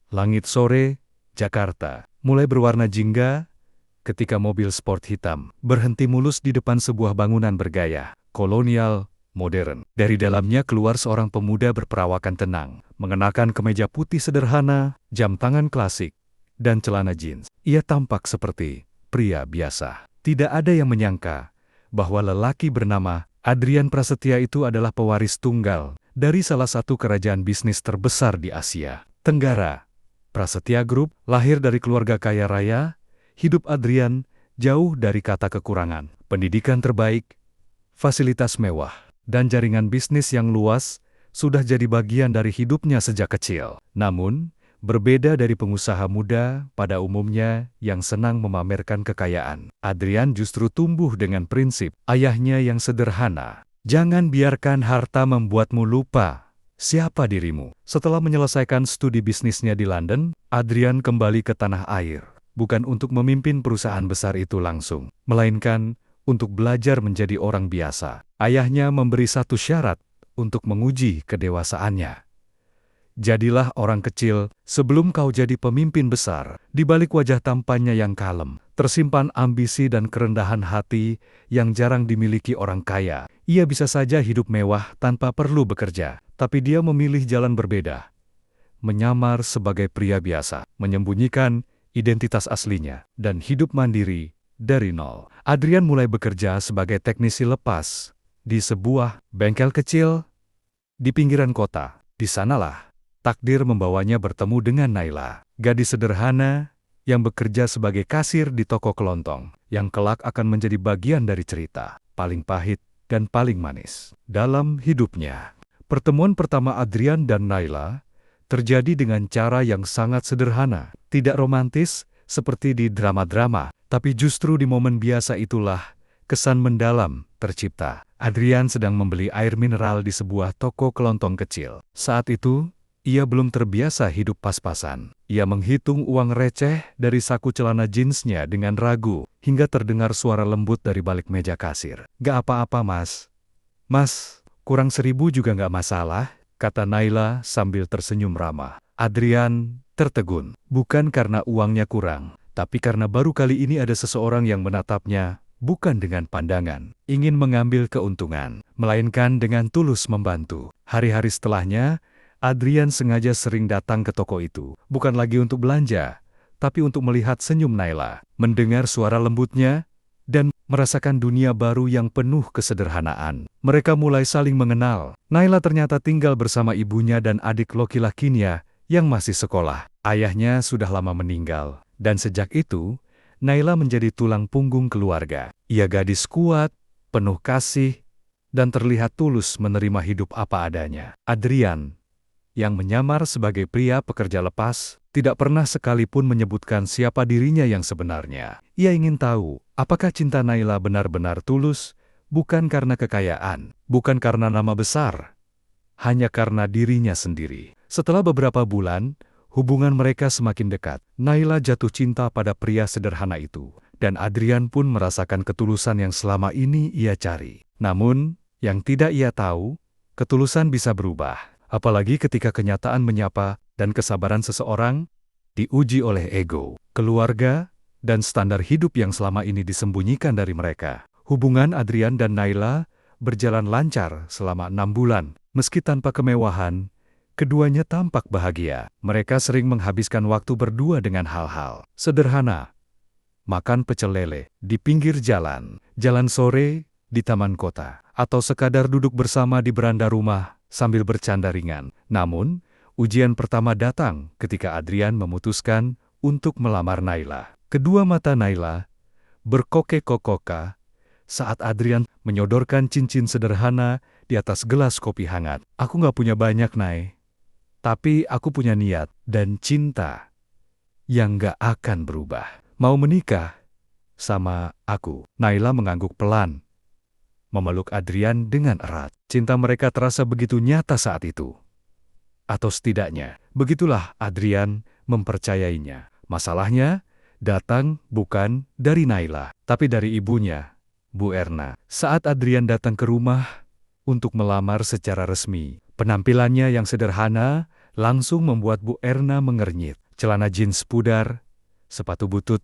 Langit sore, Jakarta, mulai berwarna jingga ketika mobil sport hitam berhenti mulus di depan sebuah bangunan bergaya kolonial modern. Dari dalamnya keluar seorang pemuda berperawakan tenang, mengenakan kemeja putih sederhana, jam tangan klasik, dan celana jeans. Ia tampak seperti pria biasa. Tidak ada yang menyangka bahwa lelaki bernama Adrian Prasetya itu adalah pewaris tunggal dari salah satu kerajaan bisnis terbesar di Asia Tenggara. Prasetya Group lahir dari keluarga kaya raya. Hidup Adrian jauh dari kata kekurangan. Pendidikan terbaik, fasilitas mewah, dan jaringan bisnis yang luas sudah jadi bagian dari hidupnya sejak kecil. Namun, berbeda dari pengusaha muda pada umumnya yang senang memamerkan kekayaan, Adrian justru tumbuh dengan prinsip ayahnya yang sederhana. Jangan biarkan harta membuatmu lupa siapa dirimu. Setelah menyelesaikan studi bisnisnya di London, Adrian kembali ke tanah air. Bukan untuk memimpin perusahaan besar itu langsung, melainkan untuk belajar menjadi orang biasa. Ayahnya memberi satu syarat untuk menguji kedewasaannya. Jadilah orang kecil sebelum kau jadi pemimpin besar. Di balik wajah tampannya yang kalem, tersimpan ambisi dan kerendahan hati yang jarang dimiliki orang kaya. Ia bisa saja hidup mewah tanpa perlu bekerja, tapi dia memilih jalan berbeda. Menyamar sebagai pria biasa, menyembunyikan identitas aslinya, dan hidup mandiri dari nol. Adrian mulai bekerja sebagai teknisi lepas di sebuah bengkel kecil di pinggiran kota. Di sanalah takdir membawanya bertemu dengan Naila, gadis sederhana yang bekerja sebagai kasir di toko kelontong, yang kelak akan menjadi bagian dari cerita paling pahit dan paling manis dalam hidupnya. Pertemuan pertama Adrian dan Naila terjadi dengan cara yang sangat sederhana, tidak romantis seperti di drama-drama, tapi justru di momen biasa itulah kesan mendalam tercipta. Adrian sedang membeli air mineral di sebuah toko kelontong kecil. Saat itu, ia belum terbiasa hidup pas-pasan. Ia menghitung uang receh dari saku celana jeansnya dengan ragu, hingga terdengar suara lembut dari balik meja kasir. "Gak apa-apa, Mas. Mas, kurang 1.000 juga gak masalah," kata Naila sambil tersenyum ramah. Adrian tertegun, bukan karena uangnya kurang, tapi karena baru kali ini ada seseorang yang menatapnya, bukan dengan pandangan ingin mengambil keuntungan, melainkan dengan tulus membantu. Hari-hari setelahnya, Adrian sengaja sering datang ke toko itu, bukan lagi untuk belanja, tapi untuk melihat senyum Naila, mendengar suara lembutnya, dan merasakan dunia baru yang penuh kesederhanaan. Mereka mulai saling mengenal. Naila ternyata tinggal bersama ibunya dan adik laki-lakinya yang masih sekolah. Ayahnya sudah lama meninggal, dan sejak itu, Naila menjadi tulang punggung keluarga. Ia gadis kuat, penuh kasih, dan terlihat tulus menerima hidup apa adanya. Adrian, yang menyamar sebagai pria pekerja lepas, tidak pernah sekalipun menyebutkan siapa dirinya yang sebenarnya. Ia ingin tahu, apakah cinta Naila benar-benar tulus, bukan karena kekayaan, bukan karena nama besar, hanya karena dirinya sendiri. Setelah beberapa bulan, hubungan mereka semakin dekat. Naila jatuh cinta pada pria sederhana itu, dan Adrian pun merasakan ketulusan yang selama ini ia cari. Namun, yang tidak ia tahu, ketulusan bisa berubah. Apalagi ketika kenyataan menyapa dan kesabaran seseorang diuji oleh ego, keluarga, dan standar hidup yang selama ini disembunyikan dari mereka. Hubungan Adrian dan Naila berjalan lancar selama 6 bulan. Meski tanpa kemewahan, keduanya tampak bahagia. Mereka sering menghabiskan waktu berdua dengan hal-hal sederhana. Makan pecel lele di pinggir jalan, jalan sore di taman kota, atau sekadar duduk bersama di beranda rumah sambil bercanda ringan. Namun, ujian pertama datang ketika Adrian memutuskan untuk melamar Naila. Kedua mata Naila berkokek-kokoka saat Adrian menyodorkan cincin sederhana di atas gelas kopi hangat. "Aku gak punya banyak, Nay. Tapi aku punya niat dan cinta yang gak akan berubah. Mau menikah sama aku?" Naila mengangguk pelan, memeluk Adrian dengan erat. Cinta mereka terasa begitu nyata saat itu. Atau setidaknya, begitulah Adrian mempercayainya. Masalahnya datang bukan dari Naila, tapi dari ibunya, Bu Erna. Saat Adrian datang ke rumah untuk melamar secara resmi, penampilannya yang sederhana langsung membuat Bu Erna mengernyit. Celana jeans pudar, sepatu butut,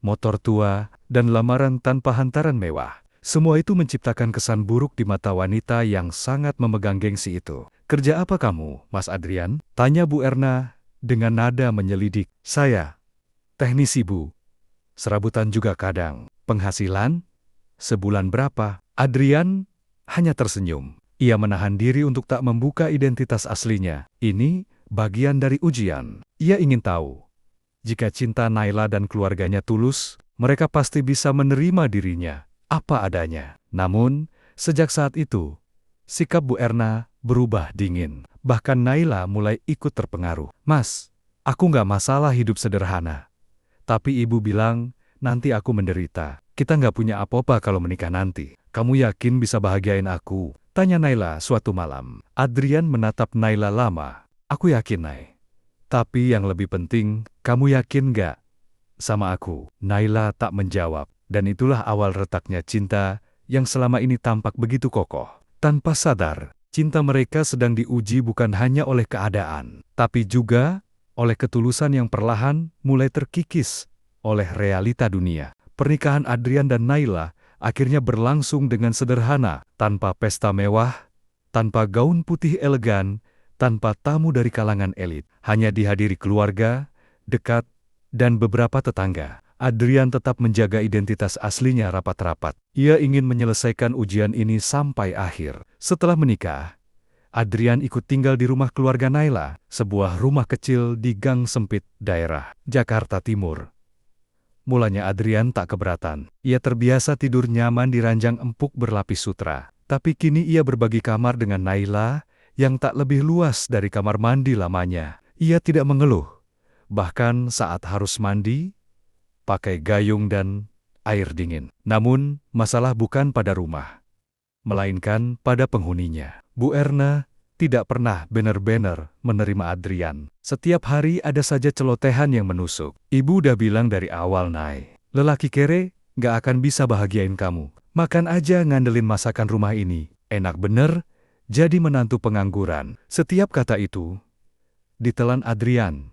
motor tua, dan lamaran tanpa hantaran mewah. Semua itu menciptakan kesan buruk di mata wanita yang sangat memegang gengsi itu. "Kerja apa kamu, Mas Adrian?" tanya Bu Erna dengan nada menyelidik. "Saya, teknisi Bu. Serabutan juga kadang. Penghasilan? Sebulan berapa?" Adrian hanya tersenyum. Ia menahan diri untuk tak membuka identitas aslinya. Ini bagian dari ujian. Ia ingin tahu, jika cinta Naila dan keluarganya tulus, mereka pasti bisa menerima dirinya apa adanya. Namun, sejak saat itu, sikap Bu Erna berubah dingin. Bahkan Naila mulai ikut terpengaruh. "Mas, aku nggak masalah hidup sederhana. Tapi ibu bilang, nanti aku menderita. Kita nggak punya apa-apa kalau menikah nanti. Kamu yakin bisa bahagiain aku?" tanya Naila suatu malam. Adrian menatap Naila lama. "Aku yakin, Nay. Tapi yang lebih penting, kamu yakin nggak sama aku?" Naila tak menjawab. Dan itulah awal retaknya cinta yang selama ini tampak begitu kokoh. Tanpa sadar, cinta mereka sedang diuji bukan hanya oleh keadaan, tapi juga oleh ketulusan yang perlahan mulai terkikis oleh realita dunia. Pernikahan Adrian dan Naila akhirnya berlangsung dengan sederhana, tanpa pesta mewah, tanpa gaun putih elegan, tanpa tamu dari kalangan elit. Hanya dihadiri keluarga, dekat, dan beberapa tetangga. Adrian tetap menjaga identitas aslinya rapat-rapat. Ia ingin menyelesaikan ujian ini sampai akhir. Setelah menikah, Adrian ikut tinggal di rumah keluarga Naila, sebuah rumah kecil di gang sempit daerah Jakarta Timur. Mulanya Adrian tak keberatan. Ia terbiasa tidur nyaman di ranjang empuk berlapis sutra. Tapi kini ia berbagi kamar dengan Naila yang tak lebih luas dari kamar mandi lamanya. Ia tidak mengeluh. Bahkan saat harus mandi, pakai gayung dan air dingin. Namun, masalah bukan pada rumah, melainkan pada penghuninya. Bu Erna tidak pernah benar-benar menerima Adrian. Setiap hari ada saja celotehan yang menusuk. "Ibu udah bilang dari awal, Nay. Lelaki kere gak akan bisa bahagiain kamu. Makan aja ngandelin masakan rumah ini. Enak bener, jadi menantu pengangguran." Setiap kata itu ditelan Adrian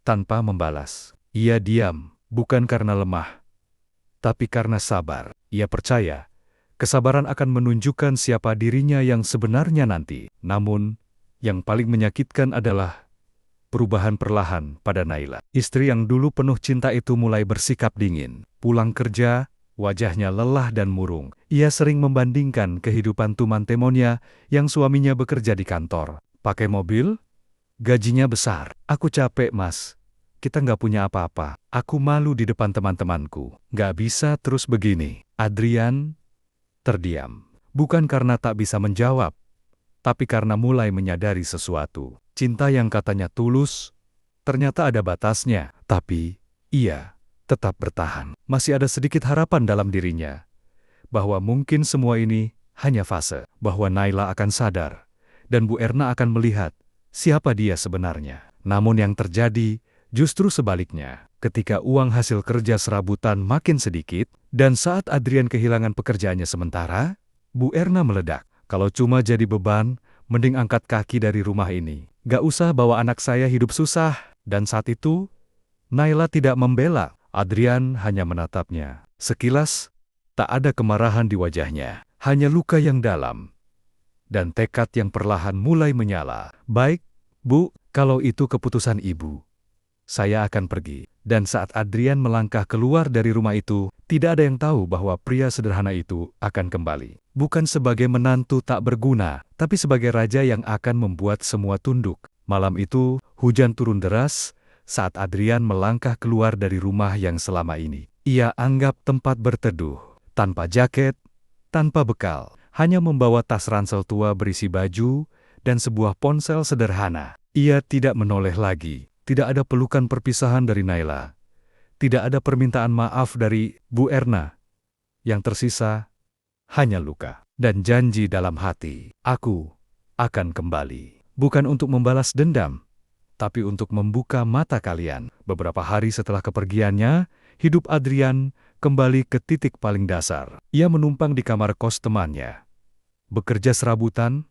tanpa membalas. Ia diam. Bukan karena lemah, tapi karena sabar. Ia percaya, kesabaran akan menunjukkan siapa dirinya yang sebenarnya nanti. Namun, yang paling menyakitkan adalah perubahan perlahan pada Naila. Istri yang dulu penuh cinta itu mulai bersikap dingin. Pulang kerja, wajahnya lelah dan murung. Ia sering membandingkan kehidupan teman-temannya yang suaminya bekerja di kantor, pakai mobil, gajinya besar. "Aku capek, Mas. Kita nggak punya apa-apa. Aku malu di depan teman-temanku. Nggak bisa terus begini." Adrian terdiam. Bukan karena tak bisa menjawab, tapi karena mulai menyadari sesuatu. Cinta yang katanya tulus, ternyata ada batasnya. Tapi, ia tetap bertahan. Masih ada sedikit harapan dalam dirinya, bahwa mungkin semua ini hanya fase. Bahwa Naila akan sadar, dan Bu Erna akan melihat siapa dia sebenarnya. Namun yang terjadi justru sebaliknya. Ketika uang hasil kerja serabutan makin sedikit, dan saat Adrian kehilangan pekerjaannya sementara, Bu Erna meledak. "Kalau cuma jadi beban, mending angkat kaki dari rumah ini. Gak usah bawa anak saya hidup susah." Dan saat itu, Naila tidak membela. Adrian hanya menatapnya. Sekilas, tak ada kemarahan di wajahnya. Hanya luka yang dalam. Dan tekad yang perlahan mulai menyala. "Baik, Bu, kalau itu keputusan Ibu, saya akan pergi." Dan saat Adrian melangkah keluar dari rumah itu, tidak ada yang tahu bahwa pria sederhana itu akan kembali. Bukan sebagai menantu tak berguna, tapi sebagai raja yang akan membuat semua tunduk. Malam itu, hujan turun deras saat Adrian melangkah keluar dari rumah yang selama ini ia anggap tempat berteduh. Tanpa jaket, tanpa bekal, hanya membawa tas ransel tua berisi baju dan sebuah ponsel sederhana. Ia tidak menoleh lagi. Tidak ada pelukan perpisahan dari Naila. Tidak ada permintaan maaf dari Bu Erna. Yang tersisa hanya luka dan janji dalam hati. "Aku akan kembali. Bukan untuk membalas dendam, tapi untuk membuka mata kalian." Beberapa hari setelah kepergiannya, hidup Adrian kembali ke titik paling dasar. Ia menumpang di kamar kos temannya, bekerja serabutan,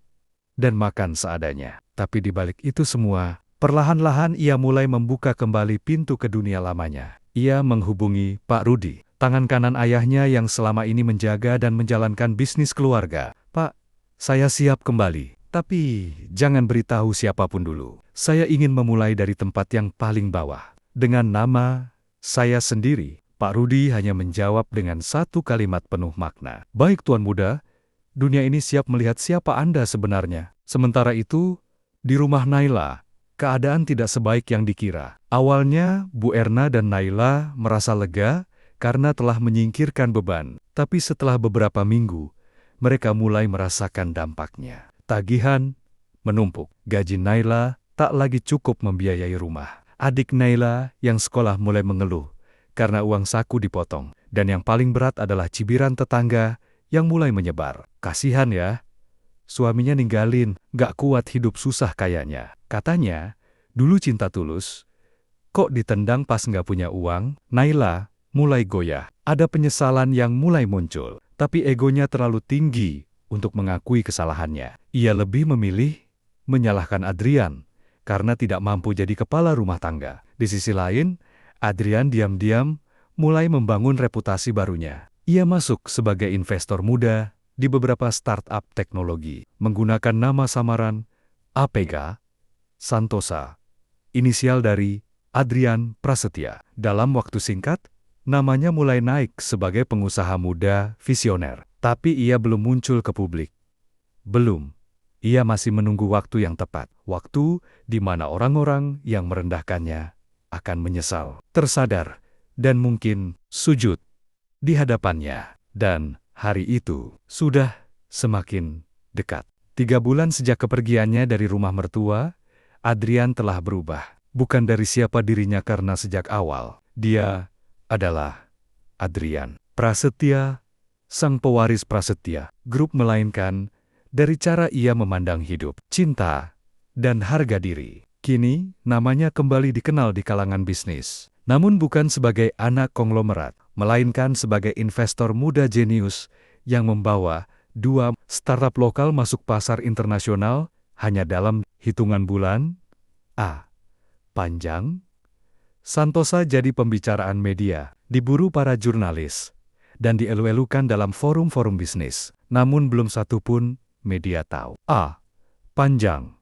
dan makan seadanya. Tapi di balik itu semua, Perlahan-lahan ia mulai membuka kembali pintu ke dunia lamanya. Ia menghubungi Pak Rudi, tangan kanan ayahnya yang selama ini menjaga dan menjalankan bisnis keluarga. "Pak, saya siap kembali, tapi jangan beritahu siapapun dulu. Saya ingin memulai dari tempat yang paling bawah, dengan nama saya sendiri." Pak Rudi hanya menjawab dengan satu kalimat penuh makna. "Baik Tuan Muda, dunia ini siap melihat siapa Anda sebenarnya." Sementara itu, di rumah Naila, keadaan tidak sebaik yang dikira. Awalnya, Bu Erna dan Naila merasa lega karena telah menyingkirkan beban. Tapi setelah beberapa minggu, mereka mulai merasakan dampaknya. Tagihan menumpuk. Gaji Naila tak lagi cukup membiayai rumah. Adik Naila yang sekolah mulai mengeluh karena uang saku dipotong. Dan yang paling berat adalah cibiran tetangga yang mulai menyebar. "Kasihan ya, suaminya ninggalin, gak kuat hidup susah kayaknya," katanya. Dulu cinta tulus, kok ditendang pas nggak punya uang? Naila mulai goyah. Ada penyesalan yang mulai muncul, tapi egonya terlalu tinggi untuk mengakui kesalahannya. Ia lebih memilih menyalahkan Adrian karena tidak mampu jadi kepala rumah tangga. Di sisi lain, Adrian diam-diam mulai membangun reputasi barunya. Ia masuk sebagai investor muda di beberapa startup teknologi, menggunakan nama samaran APG Santosa, inisial dari Adrian Prasetya. Dalam waktu singkat, namanya mulai naik sebagai pengusaha muda visioner. Tapi ia belum muncul ke publik. Belum. Ia masih menunggu waktu yang tepat. Waktu di mana orang-orang yang merendahkannya akan menyesal, tersadar, dan mungkin sujud di hadapannya. Dan hari itu sudah semakin dekat. 3 bulan sejak kepergiannya dari rumah mertua, Adrian telah berubah. Bukan dari siapa dirinya karena sejak awal, dia adalah Adrian Prasetya, sang pewaris Prasetya Group, melainkan dari cara ia memandang hidup, cinta, dan harga diri. Kini, namanya kembali dikenal di kalangan bisnis. Namun bukan sebagai anak konglomerat, melainkan sebagai investor muda jenius yang membawa 2 startup lokal masuk pasar internasional hanya dalam hitungan bulan. Panjang, Santosa jadi pembicaraan media, diburu para jurnalis, dan dielu-elukan dalam forum-forum bisnis. Namun belum satu pun media tahu. Panjang,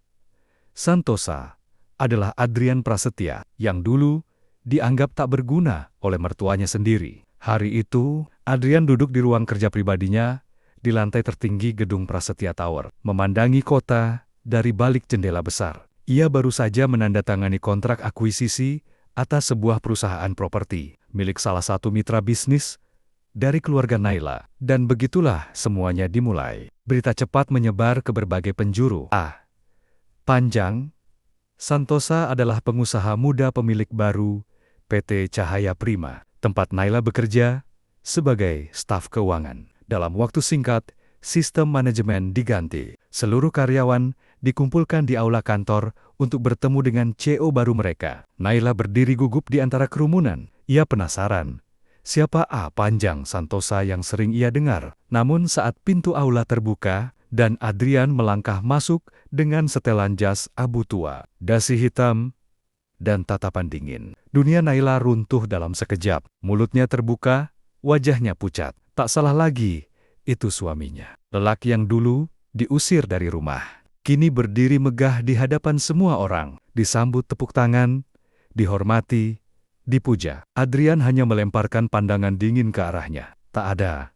Santosa adalah Adrian Prasetya yang dulu dianggap tak berguna oleh mertuanya sendiri. Hari itu, Adrian duduk di ruang kerja pribadinya di lantai tertinggi gedung Prasetya Tower, memandangi kota dari balik jendela besar. Ia baru saja menandatangani kontrak akuisisi atas sebuah perusahaan properti milik salah satu mitra bisnis dari keluarga Naila. Dan begitulah semuanya dimulai. Berita cepat menyebar ke berbagai penjuru. Panjang, Santosa adalah pengusaha muda pemilik baru PT Cahaya Prima, tempat Naila bekerja sebagai staf keuangan. Dalam waktu singkat, sistem manajemen diganti. Seluruh karyawan dikumpulkan di aula kantor untuk bertemu dengan CEO baru mereka. Naila berdiri gugup di antara kerumunan. Ia penasaran, siapa Panjang Santosa yang sering ia dengar. Namun saat pintu aula terbuka dan Adrian melangkah masuk dengan setelan jas abu tua, dasi hitam, dan tatapan dingin, dunia Naila runtuh dalam sekejap. Mulutnya terbuka, wajahnya pucat. Tak salah lagi, itu suaminya. Lelaki yang dulu diusir dari rumah, kini berdiri megah di hadapan semua orang, disambut tepuk tangan, dihormati, dipuja. Adrian hanya melemparkan pandangan dingin ke arahnya. Tak ada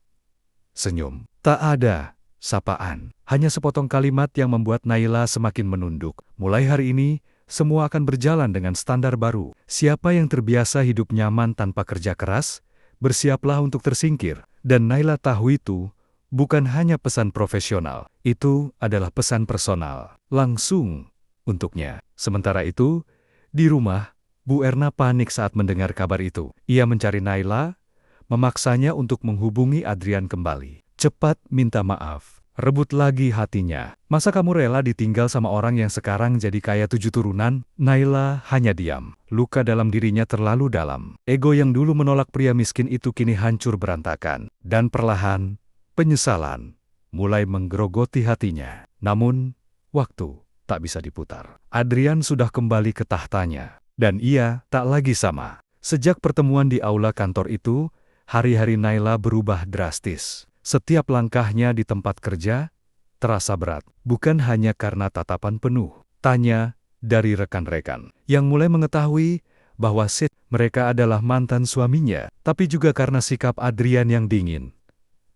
senyum, tak ada sapaan, hanya sepotong kalimat yang membuat Naila semakin menunduk. Mulai hari ini, semua akan berjalan dengan standar baru. Siapa yang terbiasa hidup nyaman tanpa kerja keras, bersiaplah untuk tersingkir. Dan Naila tahu itu bukan hanya pesan profesional, itu adalah pesan personal, langsung untuknya. Sementara itu, di rumah, Bu Erna panik saat mendengar kabar itu. Ia mencari Naila, memaksanya untuk menghubungi Adrian kembali. Cepat minta maaf, rebut lagi hatinya. Masa kamu rela ditinggal sama orang yang sekarang jadi kaya 7 turunan? Naila hanya diam. Luka dalam dirinya terlalu dalam. Ego yang dulu menolak pria miskin itu kini hancur berantakan. Dan perlahan, penyesalan mulai menggerogoti hatinya. Namun, waktu tak bisa diputar. Adrian sudah kembali ke tahtanya, dan ia tak lagi sama. Sejak pertemuan di aula kantor itu, hari-hari Naila berubah drastis. Setiap langkahnya di tempat kerja terasa berat, bukan hanya karena tatapan penuh tanya dari rekan-rekan yang mulai mengetahui bahwa mereka adalah mantan suaminya, tapi juga karena sikap Adrian yang dingin,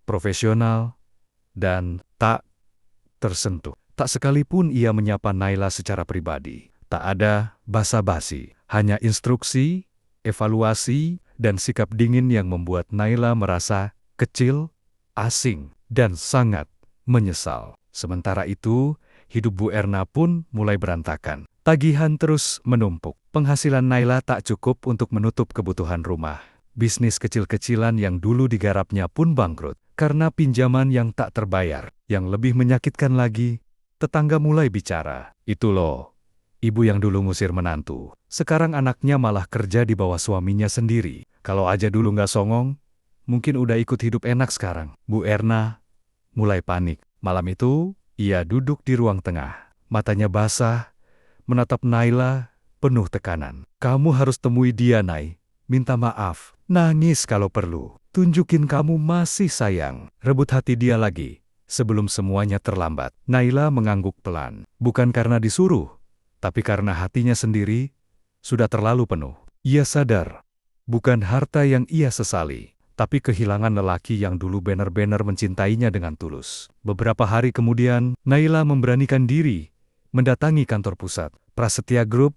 profesional, dan tak tersentuh. Tak sekalipun ia menyapa Naila secara pribadi. Tak ada basa-basi, hanya instruksi, evaluasi, dan sikap dingin yang membuat Naila merasa kecil, asing, dan sangat menyesal. Sementara itu, hidup Bu Erna pun mulai berantakan. Tagihan terus menumpuk. Penghasilan Naila tak cukup untuk menutup kebutuhan rumah. Bisnis kecil-kecilan yang dulu digarapnya pun bangkrut karena pinjaman yang tak terbayar. Yang lebih menyakitkan lagi, tetangga mulai bicara. Itu loh, ibu yang dulu ngusir menantu. Sekarang anaknya malah kerja di bawah suaminya sendiri. Kalau aja dulu nggak songong, mungkin udah ikut hidup enak sekarang. Bu Erna mulai panik. Malam itu, ia duduk di ruang tengah. Matanya basah, menatap Naila penuh tekanan. Kamu harus temui dia, Nay. Minta maaf. Nangis kalau perlu. Tunjukin kamu masih sayang. Rebut hati dia lagi, sebelum semuanya terlambat. Naila mengangguk pelan. Bukan karena disuruh, tapi karena hatinya sendiri sudah terlalu penuh. Ia sadar, bukan harta yang ia sesali, tapi kehilangan lelaki yang dulu benar-benar mencintainya dengan tulus. Beberapa hari kemudian, Naila memberanikan diri mendatangi kantor pusat Prasetya Group.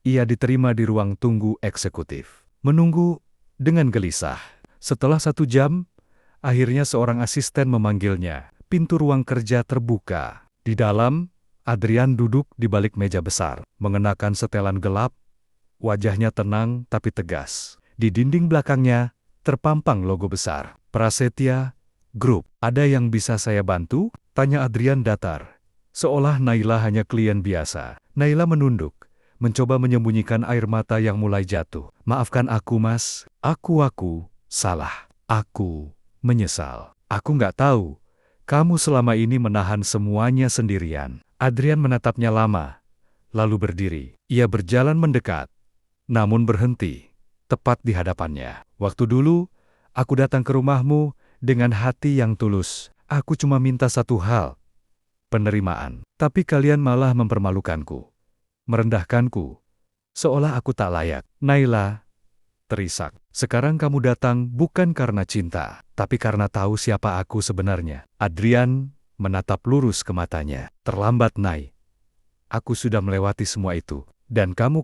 Ia diterima di ruang tunggu eksekutif. Menunggu dengan gelisah. Setelah 1 jam, akhirnya seorang asisten memanggilnya. Pintu ruang kerja terbuka. Di dalam, Adrian duduk di balik meja besar, mengenakan setelan gelap. Wajahnya tenang tapi tegas. Di dinding belakangnya, terpampang logo besar, Prasetya Group. Ada yang bisa saya bantu? Tanya Adrian datar, seolah Naila hanya klien biasa. Naila menunduk, mencoba menyembunyikan air mata yang mulai jatuh. Maafkan aku, Mas. Aku salah. Aku menyesal. Aku nggak tahu. Kamu selama ini menahan semuanya sendirian. Adrian menatapnya lama, lalu berdiri. Ia berjalan mendekat, namun berhenti tepat di hadapannya. Waktu dulu, aku datang ke rumahmu dengan hati yang tulus. Aku cuma minta satu hal, penerimaan. Tapi kalian malah mempermalukanku, merendahkanku, seolah aku tak layak. Naila terisak. Sekarang kamu datang bukan karena cinta, tapi karena tahu siapa aku sebenarnya. Adrian menatap lurus ke matanya. Terlambat, Nay. Aku sudah melewati semua itu. Dan kamu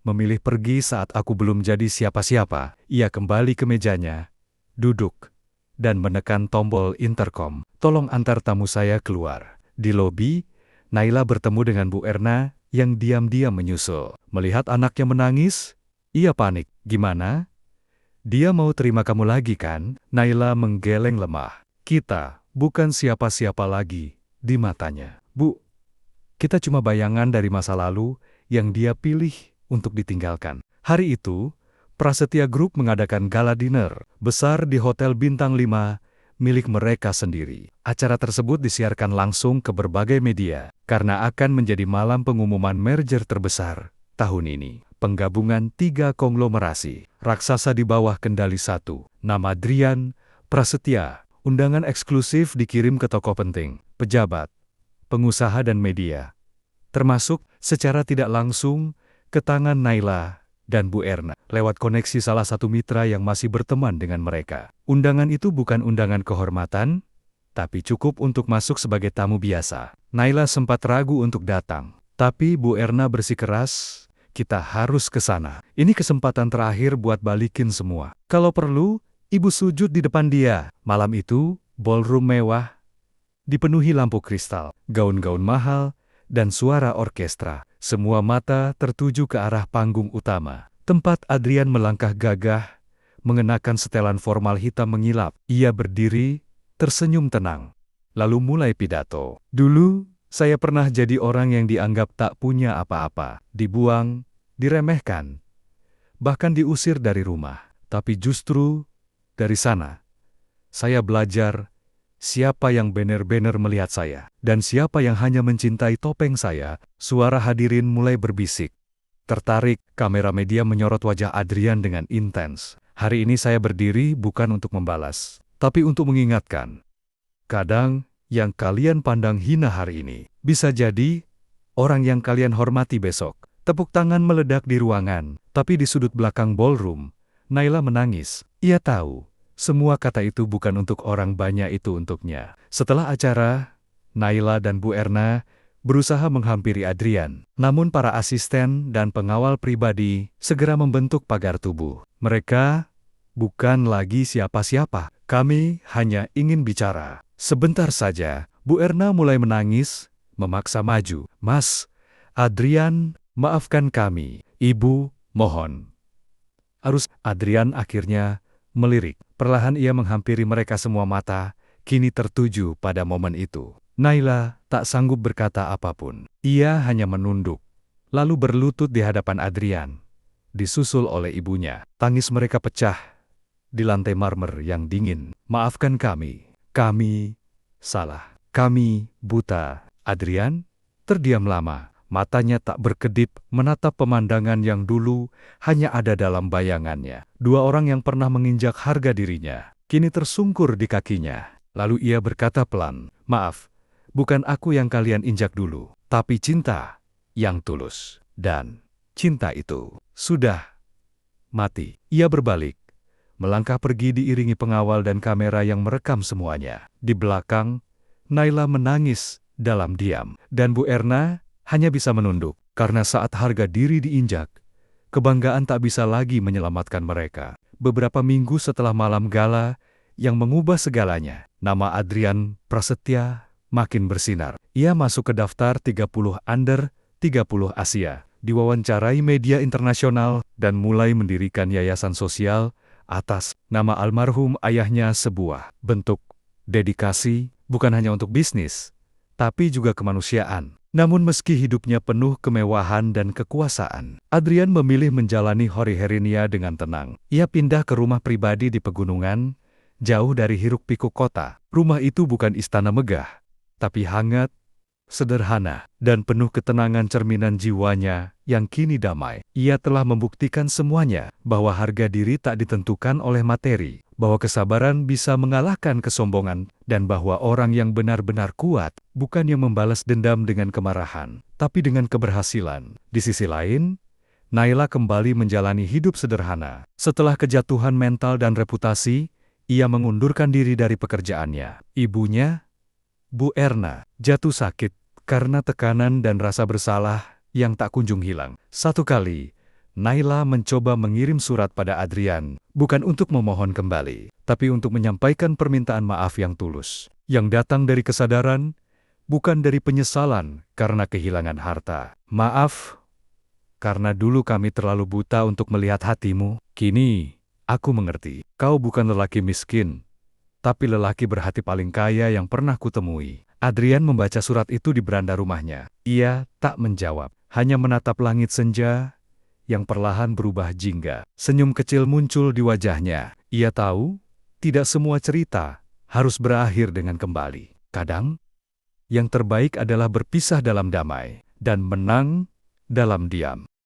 memilih pergi saat aku belum jadi siapa-siapa. Ia kembali ke mejanya, duduk, dan menekan tombol intercom. Tolong antar tamu saya keluar. Di lobi, Naila bertemu dengan Bu Erna yang diam-diam menyusul. Melihat anaknya menangis, ia panik. Gimana? Dia mau terima kamu lagi kan? Naila menggeleng lemah. Kita bukan siapa-siapa lagi di matanya. Bu, kita cuma bayangan dari masa lalu yang dia pilih untuk ditinggalkan. Hari itu, Prasetya Group mengadakan gala dinner besar di Hotel Bintang 5 milik mereka sendiri. Acara tersebut disiarkan langsung ke berbagai media karena akan menjadi malam pengumuman merger terbesar tahun ini. Penggabungan 3 konglomerasi raksasa di bawah kendali satu, nama Adrian Prasetya. Undangan eksklusif dikirim ke tokoh penting, pejabat, pengusaha dan media, termasuk secara tidak langsung ke tangan Naila dan Bu Erna lewat koneksi salah satu mitra yang masih berteman dengan mereka. Undangan itu bukan undangan kehormatan, tapi cukup untuk masuk sebagai tamu biasa. Naila sempat ragu untuk datang, tapi Bu Erna bersikeras, kita harus ke sana. Ini kesempatan terakhir buat balikin semua. Kalau perlu, ibu sujud di depan dia. Malam itu, ballroom mewah, dipenuhi lampu kristal, gaun-gaun mahal, dan suara orkestra. Semua mata tertuju ke arah panggung utama. Tempat Adrian melangkah gagah, mengenakan setelan formal hitam mengilap. Ia berdiri, tersenyum tenang, lalu mulai pidato. Dulu, saya pernah jadi orang yang dianggap tak punya apa-apa, dibuang, diremehkan, bahkan diusir dari rumah. Tapi justru, dari sana, saya belajar Siapa yang benar-benar melihat saya? Dan siapa yang hanya mencintai topeng saya? Suara hadirin mulai berbisik. Tertarik, kamera media menyorot wajah Adrian dengan intens. Hari ini saya berdiri bukan untuk membalas, tapi untuk mengingatkan. Kadang, yang kalian pandang hina hari ini, bisa jadi orang yang kalian hormati besok. Tepuk tangan meledak di ruangan, tapi di sudut belakang ballroom, Naila menangis. Ia tahu, semua kata itu bukan untuk orang banyak, itu untuknya. Setelah acara, Naila dan Bu Erna berusaha menghampiri Adrian. Namun para asisten dan pengawal pribadi segera membentuk pagar tubuh. Mereka bukan lagi siapa-siapa. Kami hanya ingin bicara. Sebentar saja, Bu Erna mulai menangis, memaksa maju. Mas, Adrian, maafkan kami. Ibu, mohon. Adrian akhirnya melirik. Perlahan ia menghampiri mereka, semua mata kini tertuju pada momen itu. Naila tak sanggup berkata apapun. Ia hanya menunduk, lalu berlutut di hadapan Adrian. Disusul oleh ibunya. Tangis mereka pecah di lantai marmer yang dingin. Maafkan kami salah. Kami buta. Adrian terdiam lama. Matanya tak berkedip menatap pemandangan yang dulu hanya ada dalam bayangannya. Dua orang yang pernah menginjak harga dirinya, kini tersungkur di kakinya. Lalu ia berkata pelan, "Maaf, bukan aku yang kalian injak dulu, tapi cinta yang tulus. Dan cinta itu sudah mati." Ia berbalik, melangkah pergi diiringi pengawal dan kamera yang merekam semuanya. Di belakang, Naila menangis dalam diam, dan Bu Erna hanya bisa menunduk, karena saat harga diri diinjak, kebanggaan tak bisa lagi menyelamatkan mereka. Beberapa minggu setelah malam gala yang mengubah segalanya, nama Adrian Prasetya makin bersinar. Ia masuk ke daftar 30 under 30 Asia, diwawancarai media internasional, dan mulai mendirikan yayasan sosial atas nama almarhum ayahnya, sebuah bentuk dedikasi bukan hanya untuk bisnis, tapi juga kemanusiaan. Namun meski hidupnya penuh kemewahan dan kekuasaan, Adrian memilih menjalani hari-harinya dengan tenang. Ia pindah ke rumah pribadi di pegunungan, jauh dari hiruk-pikuk kota. Rumah itu bukan istana megah, tapi hangat, sederhana, dan penuh ketenangan, cerminan jiwanya yang kini damai. Ia telah membuktikan semuanya, bahwa harga diri tak ditentukan oleh materi, bahwa kesabaran bisa mengalahkan kesombongan, dan bahwa orang yang benar-benar kuat bukan yang membalas dendam dengan kemarahan, tapi dengan keberhasilan. Di sisi lain, Naila kembali menjalani hidup sederhana. Setelah kejatuhan mental dan reputasi, ia mengundurkan diri dari pekerjaannya. Ibunya, Bu Erna, jatuh sakit karena tekanan dan rasa bersalah yang tak kunjung hilang. Satu kali, Naila mencoba mengirim surat pada Adrian, bukan untuk memohon kembali, tapi untuk menyampaikan permintaan maaf yang tulus, yang datang dari kesadaran, bukan dari penyesalan karena kehilangan harta. "Maaf, karena dulu kami terlalu buta untuk melihat hatimu. Kini, aku mengerti. Kau bukan lelaki miskin, tapi lelaki berhati paling kaya yang pernah kutemui." Adrian membaca surat itu di beranda rumahnya. Ia tak menjawab, hanya menatap langit senja yang perlahan berubah jingga. Senyum kecil muncul di wajahnya. Ia tahu, tidak semua cerita harus berakhir dengan kembali. Kadang, yang terbaik adalah berpisah dalam damai, dan menang dalam diam.